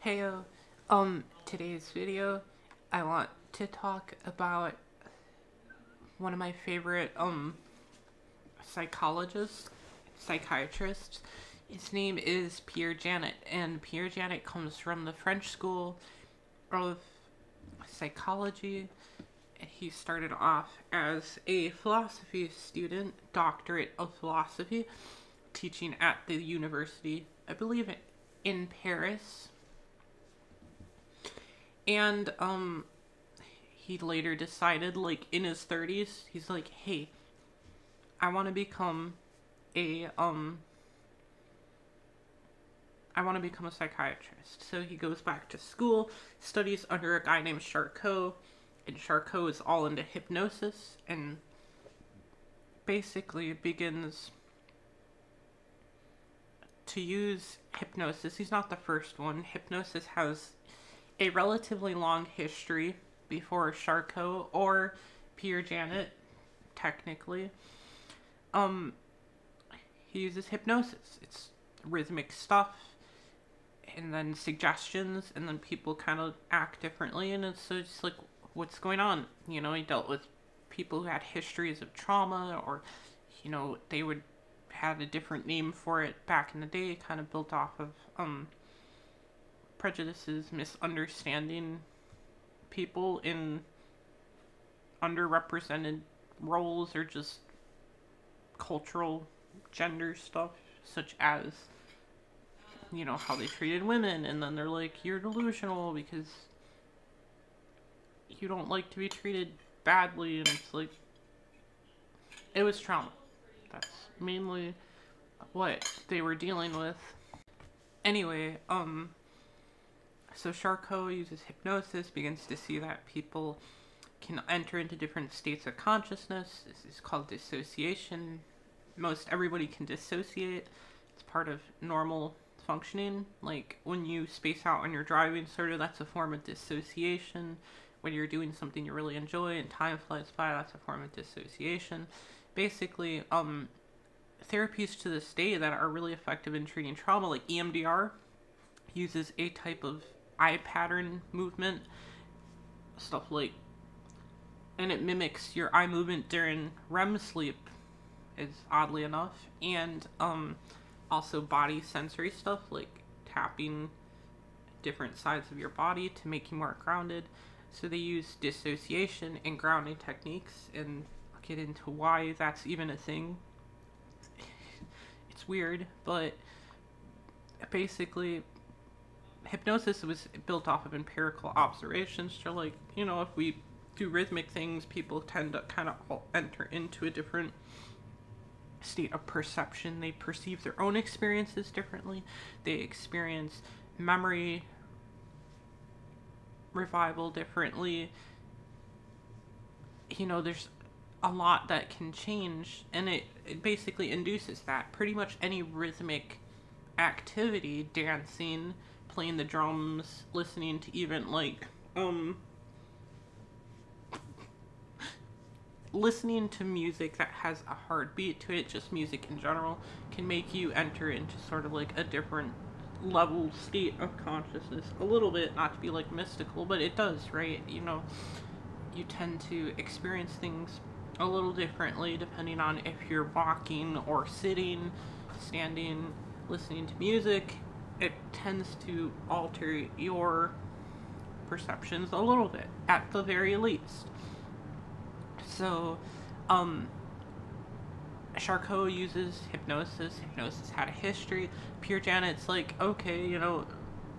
Heyo, today's video, I want to talk about one of my favorite, psychiatrists. His name is Pierre Janet, and Pierre Janet comes from the French School of Psychology. He started off as a philosophy student, doctorate of philosophy, teaching at the university, I believe, in Paris. And he later decided, like in his 30s, he's like, hey, I want to become a psychiatrist. So he goes back to school, studies under a guy named Charcot, and Charcot is all into hypnosis and basically begins to use hypnosis. He's not the first one. Hypnosis has a relatively long history before Charcot or Pierre Janet, technically. He uses hypnosis. It's rhythmic stuff, and then suggestions, and then people kind of act differently, and it's so just like, what's going on? You know, he dealt with people who had histories of trauma, or, you know, they would had a different name for it back in the day, kind of built off of, prejudices, misunderstanding people in underrepresented roles, or just cultural gender stuff, such as, you know, how they treated women, and then they're like, you're delusional because you don't like to be treated badly, and it's like, it was trauma. That's mainly what they were dealing with. Anyway, so Charcot uses hypnosis, begins to see that people can enter into different states of consciousness. This is called dissociation. Most everybody can dissociate. It's part of normal functioning. Like when you space out when you're driving, sort of, that's a form of dissociation. When you're doing something you really enjoy and time flies by, that's a form of dissociation. Basically, therapies to this day that are really effective in treating trauma, like EMDR, uses a type of eye pattern movement, stuff like, and it mimics your eye movement during REM sleep, is oddly enough, and also body sensory stuff like tapping different sides of your body to make you more grounded. So they use dissociation and grounding techniques, and I'll get into why that's even a thing. It's weird, but basically hypnosis was built off of empirical observations. So, like, you know, if we do rhythmic things, people tend to kind of enter into a different state of perception. They perceive their own experiences differently. They experience memory revival differently. You know, there's a lot that can change, and it basically induces that. Pretty much any rhythmic activity, dancing, playing the drums, listening to even, like, listening to music that has a hard beat to it, just music in general, can make you enter into sort of like a different level state of consciousness, a little bit, not to be like mystical, but it does, right? You know, you tend to experience things a little differently depending on if you're walking or sitting, standing, listening to music. It tends to alter your perceptions a little bit, at the very least. So, Charcot uses hypnosis. Hypnosis had a history. Pierre Janet's like, okay, you know,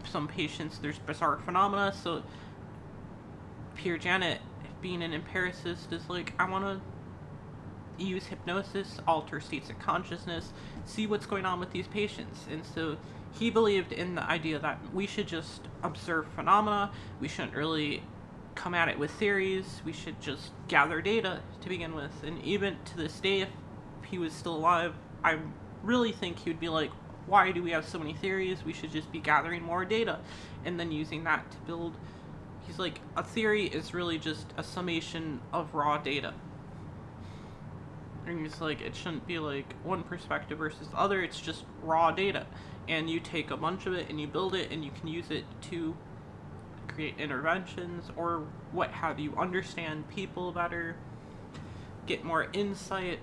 some patients, there's bizarre phenomena, so Pierre Janet, being an empiricist, is like, I want to use hypnosis, alter states of consciousness, see what's going on with these patients. And so he believed in the idea that we should just observe phenomena. We shouldn't really come at it with theories. We should just gather data to begin with. And even to this day, if he was still alive, I really think he would be like, why do we have so many theories? We should just be gathering more data and then using that to build. He's like, a theory is really just a summation of raw data. And he's like, it shouldn't be like one perspective versus the other, it's just raw data. and you take a bunch of it and you build it, and you can use it to create interventions or what have you, understand people better, get more insight.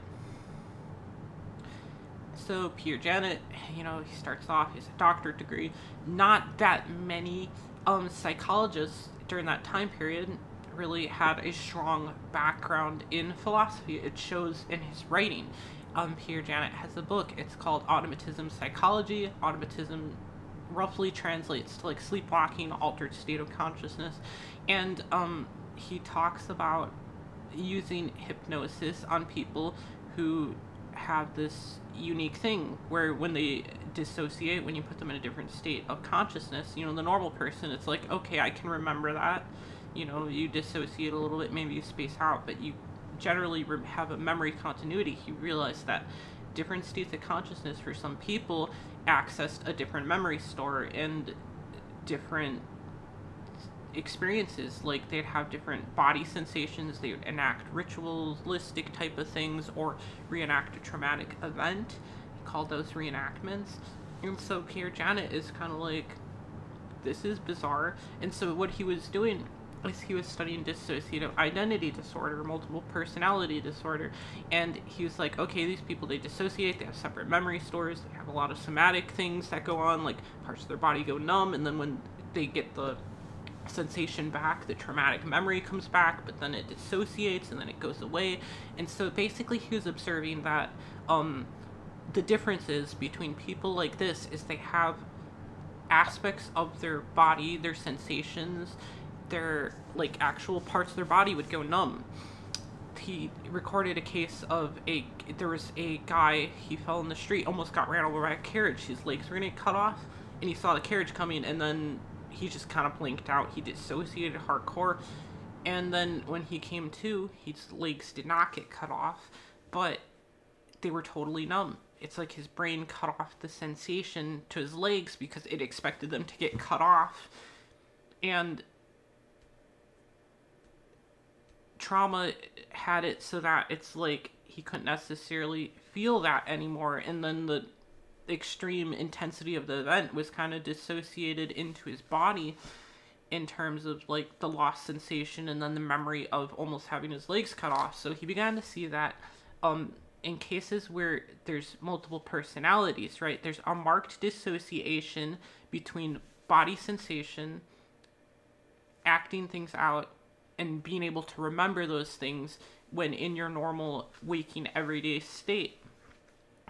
So Pierre Janet, he starts off, he has a doctorate degree. Not that many psychologists during that time period really had a strong background in philosophy. It shows in his writing. Pierre Janet has a book. It's called Automatism Psychology. Automatism roughly translates to like sleepwalking, altered state of consciousness. And he talks about using hypnosis on people who have this unique thing where when they dissociate, when you put them in a different state of consciousness, the normal person, it's like, okay, I can remember that. You dissociate a little bit, maybe you space out, but you generally have a memory continuity. You realize that different states of consciousness for some people accessed a different memory store and different experiences. Like they'd have different body sensations, they would enact ritualistic type of things or reenact a traumatic event. He called those reenactments. And so Pierre Janet is kind of like, this is bizarre. And so what he was doing is he was studying dissociative identity disorder, multiple personality disorder, and he was like, okay, these people, they dissociate, they have separate memory stores, they have a lot of somatic things that go on, like parts of their body go numb, and then when they get the sensation back, the traumatic memory comes back, but then it dissociates and then it goes away. And so basically he was observing that the differences between people like this is they have aspects of their body, their sensations, their like actual parts of their body would go numb. He recorded a case of there was a guy, he fell in the street, almost got ran over by a carriage, his legs were gonna get cut off, and he saw the carriage coming, and then he just kind of blinked out. He dissociated hardcore, and then when he came to, his legs did not get cut off, but they were totally numb. It's like his brain cut off the sensation to his legs because it expected them to get cut off. And trauma had it so that it's like he couldn't necessarily feel that anymore, and then the extreme intensity of the event was kind of dissociated into his body in terms of like the lost sensation and then the memory of almost having his legs cut off. So he began to see that in cases where there's multiple personalities, right, there's a marked dissociation between body sensation, acting things out, and being able to remember those things when in your normal waking everyday state.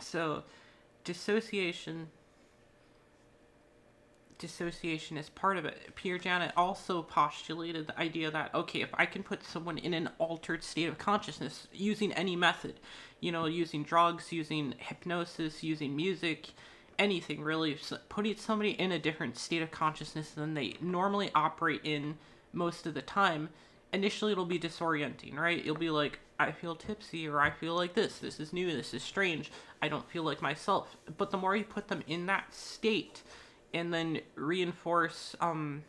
So dissociation is part of it. Pierre Janet also postulated the idea that, okay, if I can put someone in an altered state of consciousness using any method, using drugs, using hypnosis, using music, anything really, putting somebody in a different state of consciousness than they normally operate in most of the time, initially it'll be disorienting, right? You'll be like, I feel tipsy, or I feel like this is new, this is strange, I don't feel like myself. But the more you put them in that state and then reinforce and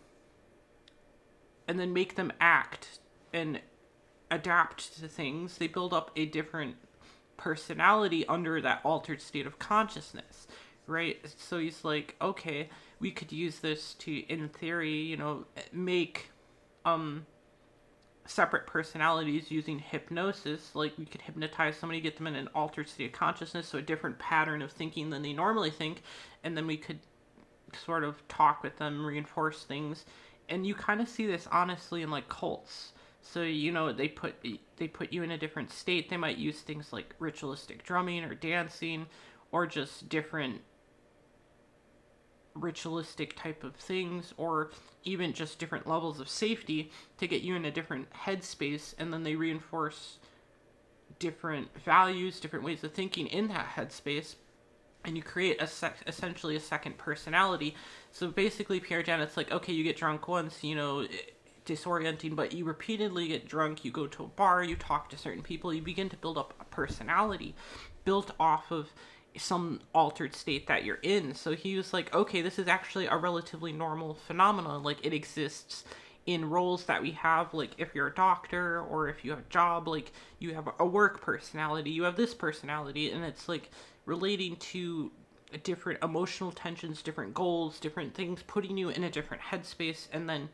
then make them act and adapt to things, they build up a different personality under that altered state of consciousness, right? So he's like, okay, we could use this to, in theory, make separate personalities using hypnosis. Like we could hypnotize somebody, get them in an altered state of consciousness, so a different pattern of thinking than they normally think, and then we could sort of talk with them, reinforce things. And you kind of see this honestly in like cults. So they put you in a different state. They might use things like ritualistic drumming or dancing, or just different ritualistic type of things, or even just different levels of safety to get you in a different headspace, and then they reinforce different values, different ways of thinking in that headspace, and you create essentially a second personality. So basically Pierre Janet's like, okay, you get drunk once, disorienting, but you repeatedly get drunk, you go to a bar, you talk to certain people, you begin to build up a personality built off of some altered state that you're in. So he was like, okay, this is actually a relatively normal phenomenon. Like it exists in roles that we have, like if you're a doctor or if you have a job, like you have a work personality, you have this personality, and it's like relating to different emotional tensions, different goals, different things, putting you in a different headspace, and then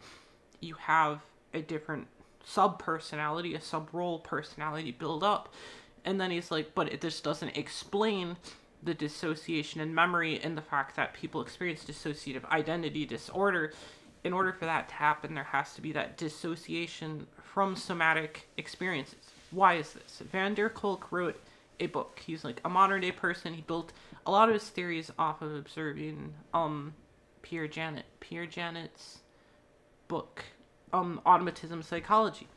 you have a different sub-personality, a sub-role personality build up. And then he's like, but this doesn't explain the dissociation in memory and the fact that people experience dissociative identity disorder. In order for that to happen, there has to be that dissociation from somatic experiences. Why is this? Van der Kolk wrote a book. He's like a modern day person. He built a lot of his theories off of observing Pierre Janet. Pierre Janet's book, Automatism Psychology.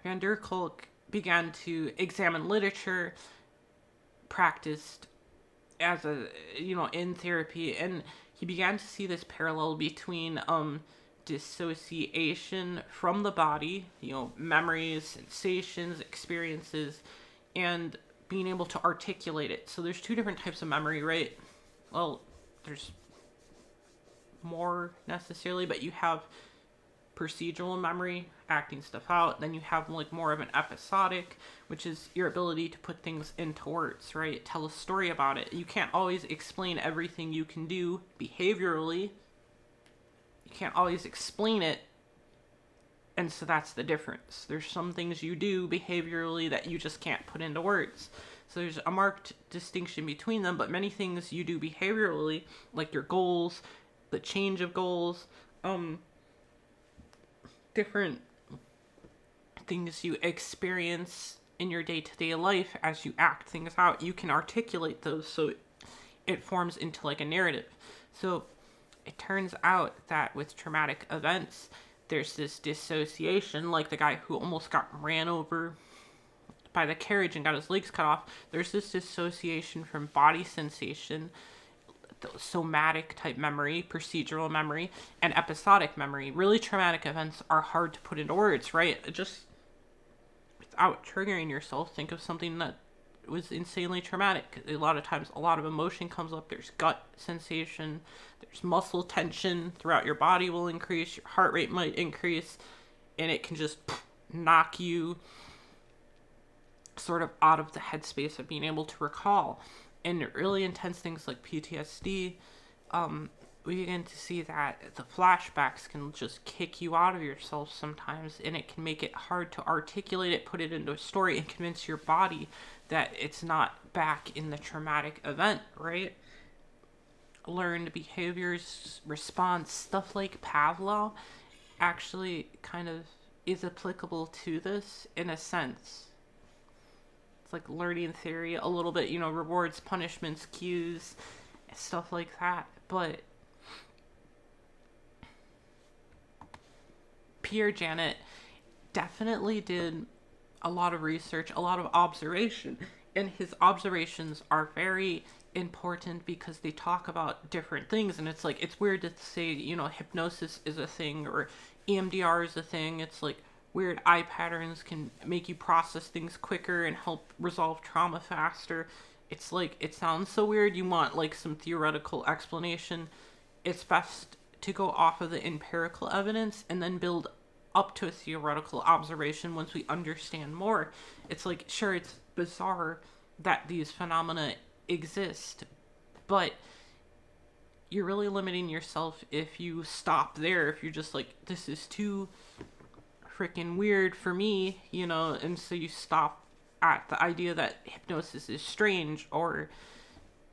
Van der Kolk began to examine literature, practiced as a, in therapy, and he began to see this parallel between dissociation from the body, memories, sensations, experiences, and being able to articulate it. So there's two different types of memory, right? Well, there's more necessarily, but you have procedural memory, acting stuff out. Then you have like more of an episodic, which is your ability to put things into words, right? Tell a story about it. You can't always explain everything you can do behaviorally. You can't always explain it. And so that's the difference. There's some things you do behaviorally that you just can't put into words. So there's a marked distinction between them, but many things you do behaviorally, like your goals, the change of goals, different things you experience in your day-to-day life as you act things out, you can articulate those so it forms into like a narrative. So it turns out that with traumatic events, there's this dissociation, like the guy who almost got ran over by the carriage and got his legs cut off. There's this dissociation from body sensation, the somatic type memory, procedural memory, and episodic memory. Really traumatic events are hard to put into words, right? Just without triggering yourself, think of something that was insanely traumatic. A lot of times, a lot of emotion comes up. There's gut sensation, there's muscle tension throughout your body will increase, your heart rate might increase, and it can just knock you sort of out of the headspace of being able to recall. And really intense things like PTSD, we begin to see that the flashbacks can just kick you out of yourself sometimes, and it can make it hard to articulate it, put it into a story, and convince your body that it's not back in the traumatic event, right? Learned behaviors, response, stuff like Pavlov actually kind of is applicable to this in a sense. It's like learning theory a little bit, rewards, punishments, cues, stuff like that. But Pierre Janet definitely did a lot of research, a lot of observation, and his observations are very important because they talk about different things. And it's like, it's weird to say, hypnosis is a thing or EMDR is a thing. It's like, weird eye patterns can make you process things quicker and help resolve trauma faster. It's like, it sounds so weird. You want like some theoretical explanation. It's best to go off of the empirical evidence and then build up to a theoretical observation once we understand more. It's like, sure, it's bizarre that these phenomena exist, but you're really limiting yourself if you stop there. If you're just like, this is too freaking weird for me, and so you stop at the idea that hypnosis is strange or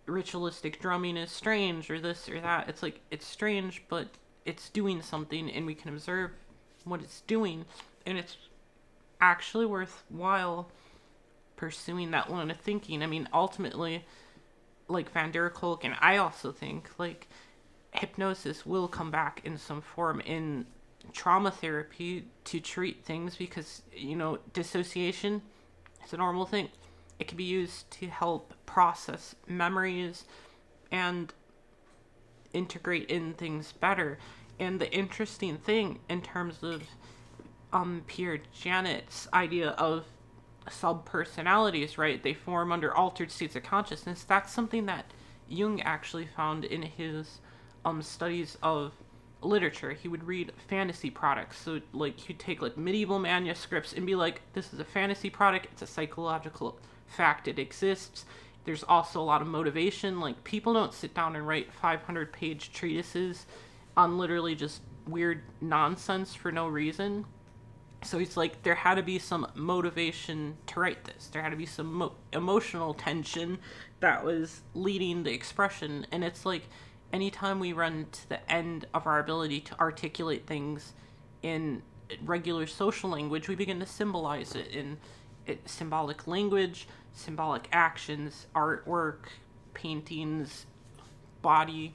ritualistic drumming is strange or this or that. It's like, it's strange, but it's doing something and we can observe what it's doing, and it's actually worthwhile pursuing that line of thinking. I mean, ultimately, like Van der Kolk, and I also think like hypnosis will come back in some form in trauma therapy to treat things because, dissociation is a normal thing. It can be used to help process memories and integrate in things better. And the interesting thing in terms of Pierre Janet's idea of sub-personalities, right? They form under altered states of consciousness. That's something that Jung actually found in his studies of literature. He would read fantasy products. So like he'd take like medieval manuscripts and be like, this is a fantasy product, it's a psychological fact, it exists, There's also a lot of motivation. Like, people don't sit down and write 500-page treatises on literally just weird nonsense for no reason. So he's like, there had to be some motivation to write this. There had to be some emotional tension that was leading the expression. And it's like, anytime we run to the end of our ability to articulate things in regular social language, we begin to symbolize it in symbolic language, symbolic actions, artwork, paintings, body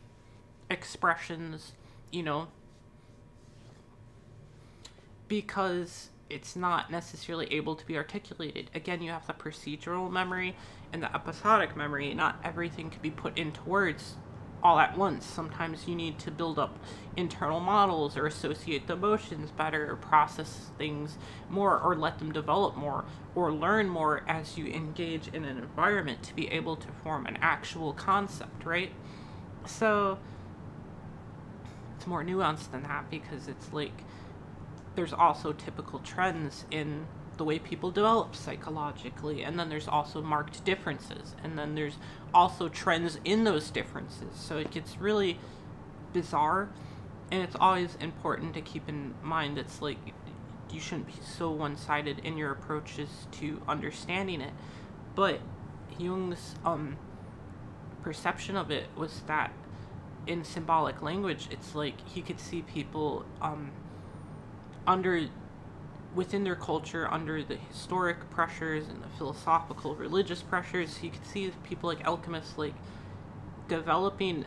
expressions, you know, because it's not necessarily able to be articulated. Again, you have the procedural memory and the episodic memory. Not everything can be put into words all at once. Sometimes you need to build up internal models or associate the emotions better or process things more or let them develop more or learn more as you engage in an environment to be able to form an actual concept, right? So it's more nuanced than that, because it's like there's also typical trends in the way people develop psychologically, and then there's also marked differences, and then there's also trends in those differences. So it gets really bizarre, and it's always important to keep in mind it's like you shouldn't be so one-sided in your approaches to understanding it. But Jung's perception of it was that in symbolic language, it's like he could see people within their culture, under the historic pressures and the philosophical religious pressures. He could see people like alchemists like developing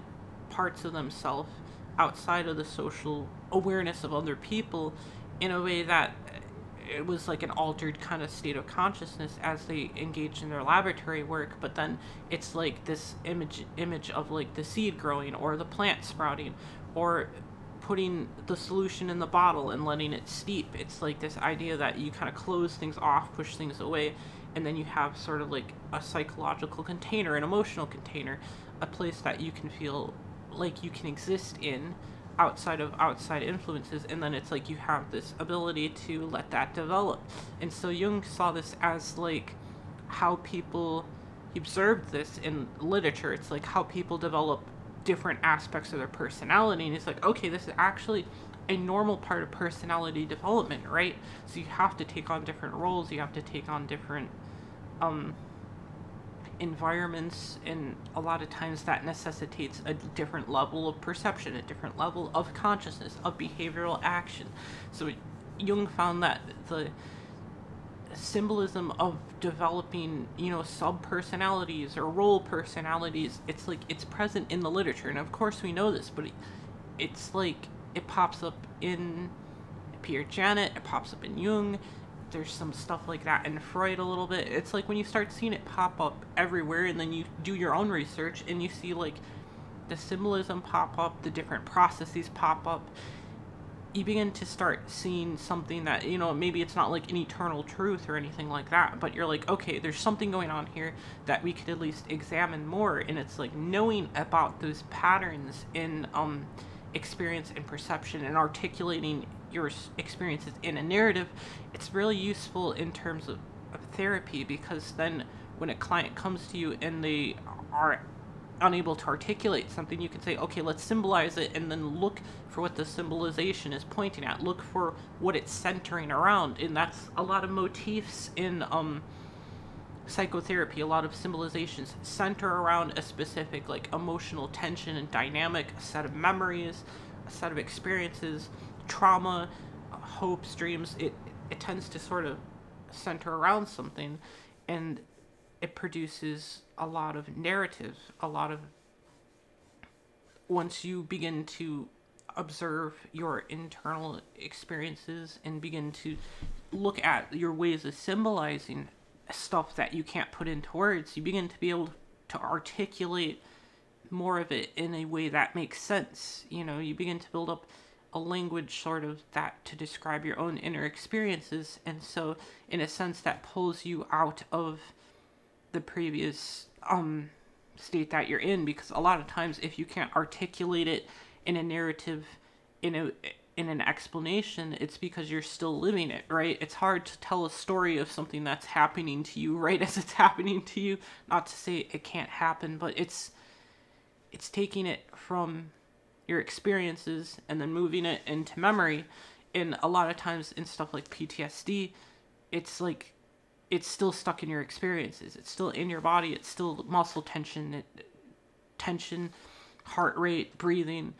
parts of themselves outside of the social awareness of other people in a way that it was like an altered kind of state of consciousness as they engaged in their laboratory work. But then it's like this image of like the seed growing or the plant sprouting or putting the solution in the bottle and letting it steep. It's like this idea that you kind of close things off, push things away, and then you have sort of like a psychological container, an emotional container, a place that you can feel like you can exist in outside of outside influences, and then it's like you have this ability to let that develop. And so Jung saw this as like how people, he observed this in literature, it's like how people develop different aspects of their personality, and it's like, okay, this is actually a normal part of personality development, right? So you have to take on different roles, you have to take on different environments, and a lot of times that necessitates a different level of perception, a different level of consciousness, of behavioral action. So Jung found that the symbolism of developing, you know, sub-personalities or role personalities, it's like it's present in the literature, and of course we know this, but it's like it pops up in Pierre, it pops up in Jung, there's some stuff like that in Freud a little bit. It's like when you start seeing it pop up everywhere, and then you do your own research and you see like the symbolism pop up, the different processes pop up, you begin to start seeing something that, you know, maybe it's not like an eternal truth or anything like that, but you're like, okay, there's something going on here that we could at least examine more. And it's like knowing about those patterns in experience and perception and articulating your experiences in a narrative, it's really useful in terms of therapy, because then when a client comes to you and they are unable to articulate something, you can say, okay, let's symbolize it, and then look for what the symbolization is pointing at, look for what it's centering around. And that's a lot of motifs in psychotherapy. A lot of symbolizations center around a specific like emotional tension and dynamic, a set of memories, a set of experiences, trauma, hopes, dreams. It tends to sort of center around something, and it produces a lot of narrative, a lot of, once you begin to observe your internal experiences and begin to look at your ways of symbolizing stuff that you can't put into words, you begin to be able to articulate more of it in a way that makes sense. You know, you begin to build up a language sort of that to describe your own inner experiences, and so in a sense that pulls you out of the previous state that you're in, because a lot of times if you can't articulate it in a narrative, in in an explanation, it's because you're still living it, right? It's hard to tell a story of something that's happening to you right as it's happening to you. Not to say it can't happen, but it's taking it from your experiences and then moving it into memory. And a lot of times in stuff like PTSD, it's like it's still stuck in your experiences. It's still in your body. It's still muscle tension, heart rate, breathing.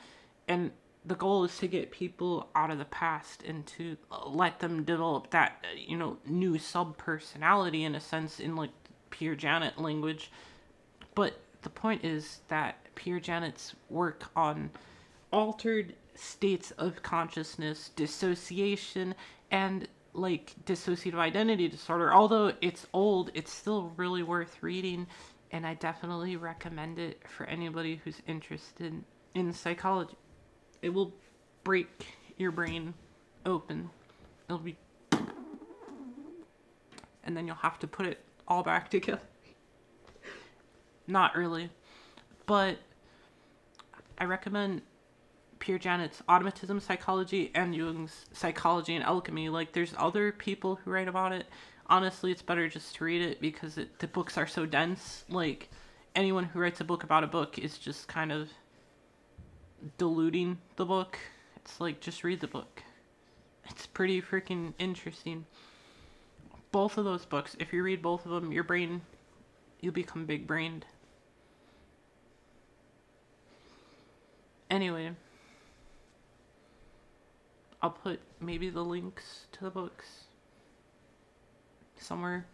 And the goal is to get people out of the past and to let them develop that, new sub-personality in a sense, in like Pierre Janet language. But the point is that Pierre Janet's work on altered states of consciousness, dissociation, and like dissociative identity disorder, although it's old, it's still really worth reading, and I definitely recommend it for anybody who's interested in psychology. It will break your brain open. It'll be, and then you'll have to put it all back together. Not really, but I recommend Pierre Janet's Automatism Psychology and Jung's Psychology and Alchemy. Like, there's other people who write about it. Honestly, it's better just to read it because the books are so dense. Like, anyone who writes a book about a book is just kind of diluting the book. It's like, just read the book. It's pretty freaking interesting. Both of those books, if you read both of them, you'll become big-brained. Anyway, I'll put maybe the links to the books somewhere